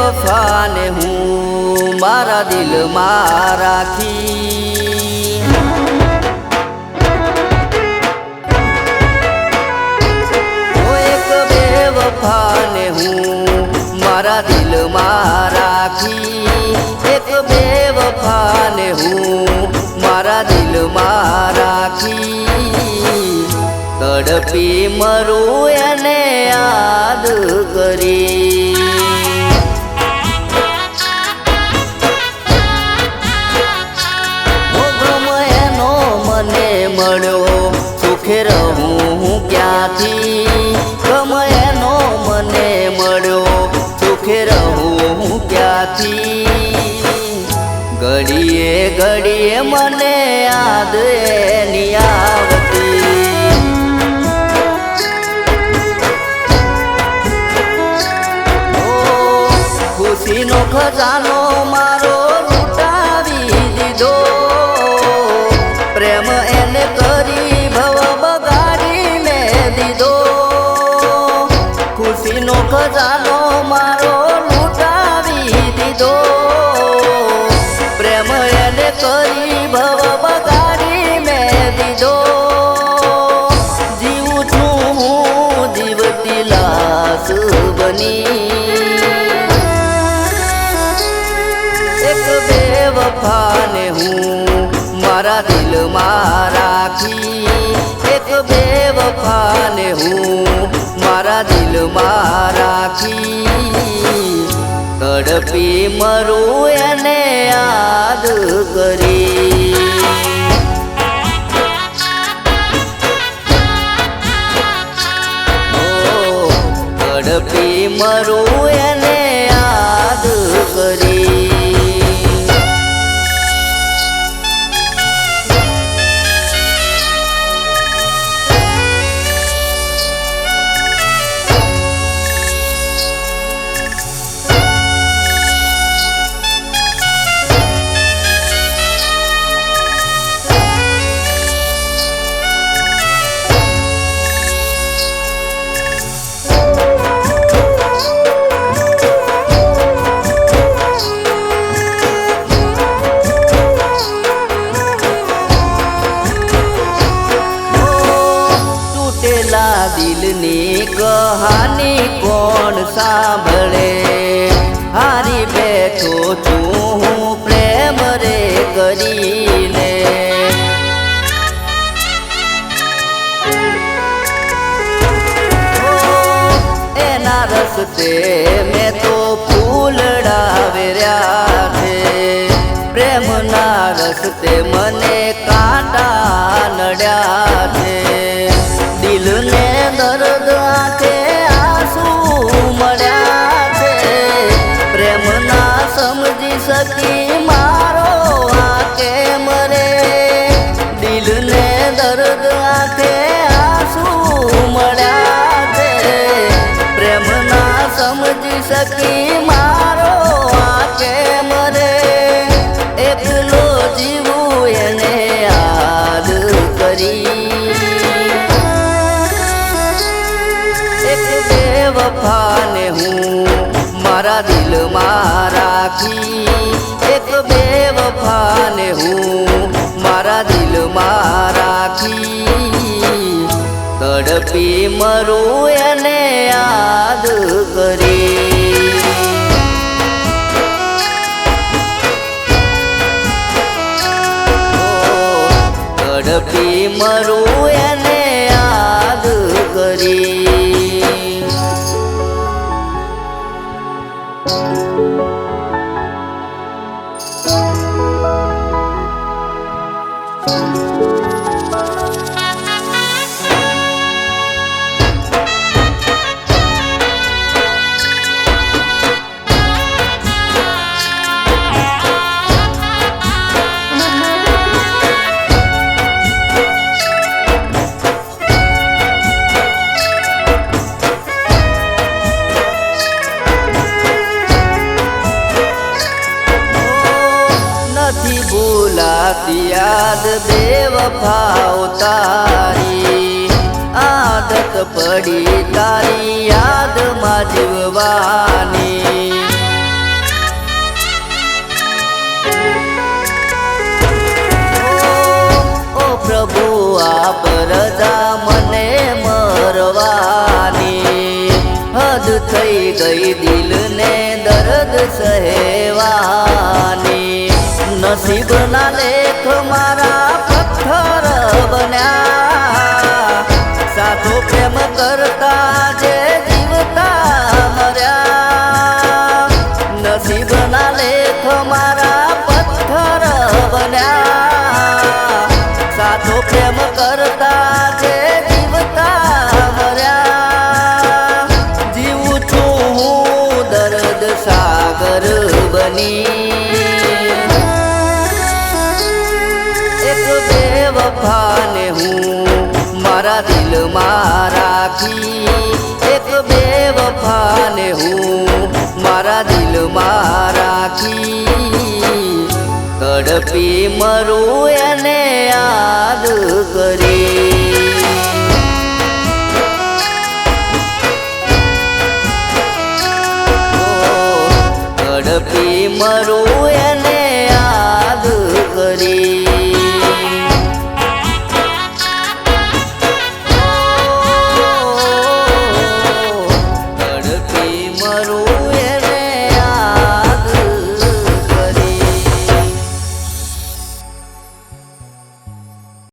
વફાને હું મારા દિલમાં રાખી, એક બેવફાને હું મારા દિલમાં રાખી, એક બેવફાને હું મારા દિલમાં રાખી, તડપી મરું એને યાદ કરી. મળ્યો સુખે રહું હું ક્યાંથી, ગમ એનો મને મળ્યો સુખે રહું હું ક્યાંથી, ઘડીએ ઘડીએ મને યાદ એની આવતી. ખુશીનો ખજાનો મારો લૂંટાવી દીધો, પ્રેમ એને કરી ભવ બગાડી મેં દીધો. ખુશીનો ખજાનો મારો લૂંટાવી દીધો, પ્રેમ એને કરી ભવ બગાડી મેં દીધો. જીવું છું હું જીવતી લાશ બની, એક બેવફાને હું મારા દિલમાં રાખી, એક બેવફાને હું મારા દિલમાં રાખી, તડપી મરું એને યાદ કરી. તડપી મરું એને યાદ કરી. દિલની કહાની કોણ સાંભળે, હારી બેઠો છું હું પ્રેમ રે કરીને. એના રસ્તે મેં તો ફૂલડા વેર્યા છે, પ્રેમના રસ્તે મને કાંટા નડ્યા છે. દિલને દર્દ આંખે આંસુ મળ્યા છે, પ્રેમ ના સમજી શકી મારો આંખે મરે. દિલને દર્દ આંખે આંસુ મળ્યા છે, પ્રેમ ના સમજી શકી મારો આંખે મરે. એકલો જીવું એને યાદ કરી, એક બેવફાને હું મારા દિલમાં રાખી, એક બેવફાને હું મારા દિલમાં રાખી, તડપી મરું એને યાદ કરી. તડપી મરું એને યાદ કરી. યાદ બેવફા તારી, આદત પડી તારી યાદમાં જીવવાની. ઓ પ્રભુ આપ રજા મને મરવાની, હદ થઈ ગઈ દિલને દર્દ સહેવાની. નસીબના લેખ મારા પથ્થર બન્યા, સાચો પ્રેમ કરતા જે જીવતા મર્યા. નસીબના લેખ મારા પથ્થર બન્યા, સાચો પ્રેમ કરતા જે જીવતા મર્યા. જીવું છું હું દર્દ સાગર બની, એક બેવફાને હું મારા દિલમાં રાખી, એક બેવફાને હું મારા દિલમાં રાખી. તડપી મરું એને યાદ કરી, તડપી મરું એને યાદ કરી. તડપી મરું